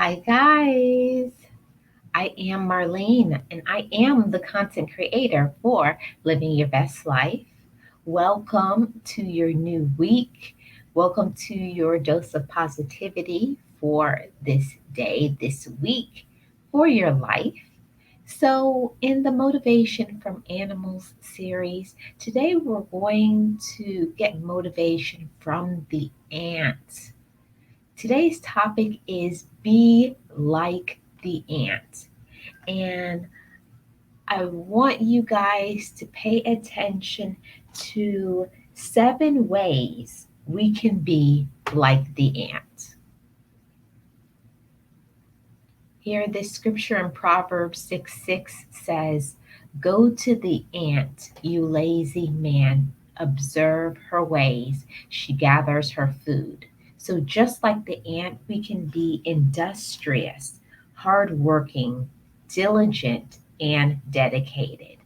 Hi, guys. I am Marlene, and I am the content creator for Living Your Best Life. Welcome to your new week. Welcome to your dose of positivity for this day, this week, for your life. So, in the Motivation from Animals series, today we're going to get motivation from the ants. Today's topic is be like the ant. And I want you guys to pay attention to 7 ways we can be like the ant. Here, this scripture in Proverbs 6:6 says, "Go to the ant, you lazy man. Observe her ways. She gathers her food." So, just like the ant, we can be industrious, hardworking, diligent, and dedicated.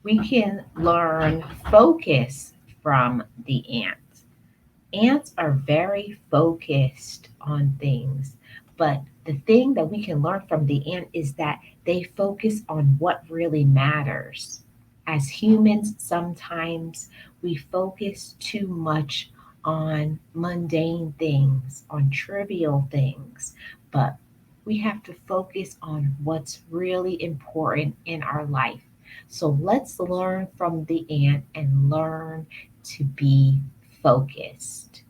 We can learn focus from the ant. Ants are very focused on things, but the thing that we can learn from the ant is that they focus on what really matters. As humans, sometimes we focus too much on mundane things, on trivial things, but we have to focus on what's really important in our life. So let's learn from the ant and learn to be focused.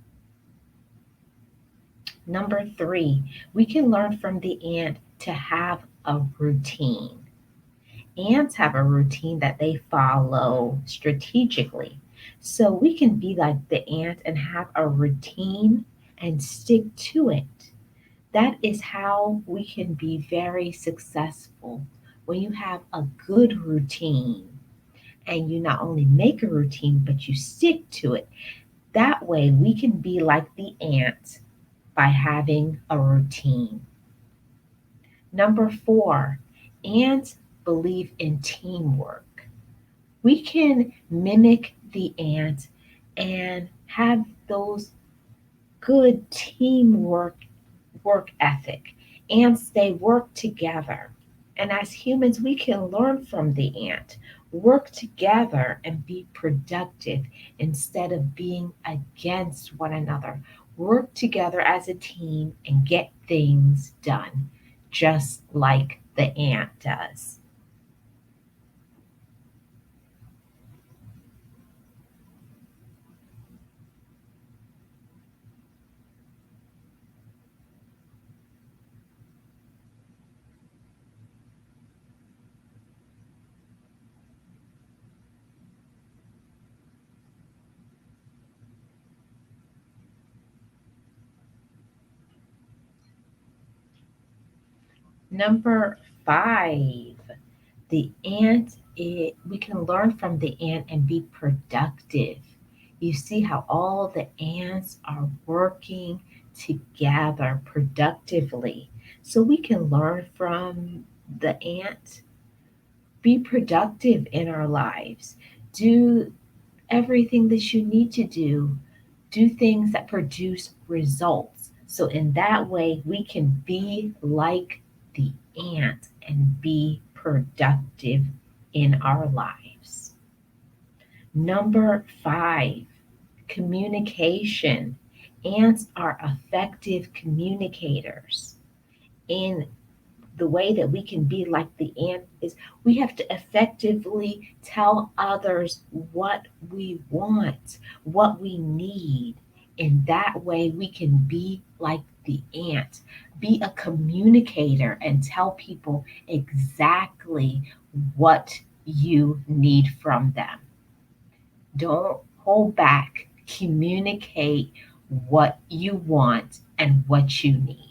Number three, we can learn from the ant to have a routine. Ants have a routine that they follow strategically. So we can be like the ant and have a routine and stick to it. That is how we can be very successful. When you have a good routine and you not only make a routine, but you stick to it. That way we can be like the ant by having a routine. Number four, ants believe in teamwork. We can mimic the ant and have those good teamwork work ethic. Ants, they work together. And as humans, we can learn from the ant, work together and be productive instead of being against one another. Work together as a team and get things done, just like the ant does. Number five, the ant, we can learn from the ant and be productive. You see how all the ants are working together productively. So we can learn from the ant, be productive in our lives, do everything that you need to do things that produce results. So, in that way, we can be like the ant and be productive in our lives. Number five, communication. Ants are effective communicators. In the way that we can be like the ant is we have to effectively tell others what we want, what we need. In that way, we can be like the ant, be a communicator and tell people exactly what you need from them. Don't hold back. Communicate what you want and what you need.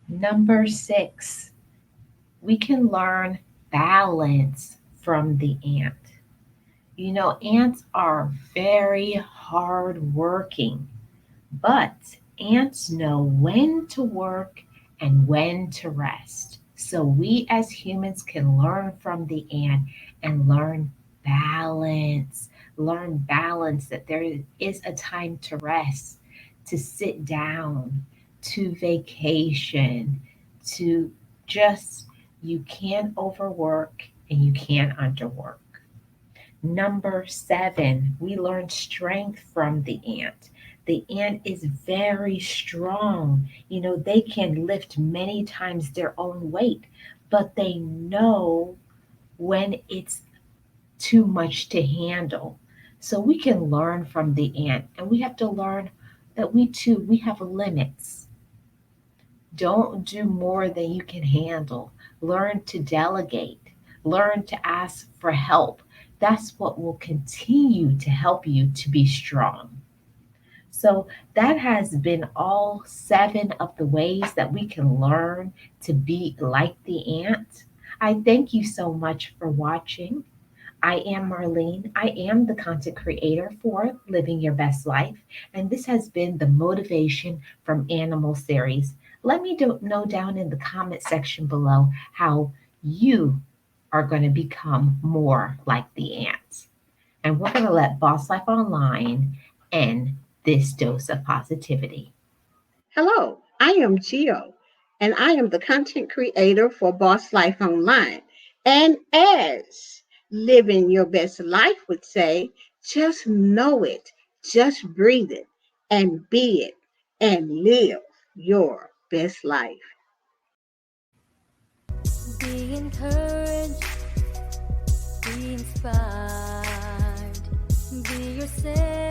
Number six, we can learn balance from the ant. You know, ants are very hardworking, but ants know when to work and when to rest. So we as humans can learn from the ant and balance. Learn balance that there is a time to rest, to sit down, to vacation, to just, you can't overwork and you can't underwork. Number seven, we learn strength from the ant. The ant is very strong. You know, they can lift many times their own weight, but they know when it's too much to handle. So we can learn from the ant, and we have to learn that we too, we have limits. Don't do more than you can handle. Learn to delegate. Learn to ask for help. That's what will continue to help you to be strong. So, that has been all seven of the ways that we can learn to be like the ant. I thank you so much for watching. I am Marlene. I am the content creator for Living Your Best Life, and this has been the Motivation from Animal series. Let me know down in the comment section below how you are going to become more like the ants. And we're going to let Boss Life Online end this dose of positivity. Hello, I am Gio, and I am the content creator for Boss Life Online. And as living your best life would say, just know it, just breathe it, and be it, and live your best life. Be encouraged, be inspired, be yourself.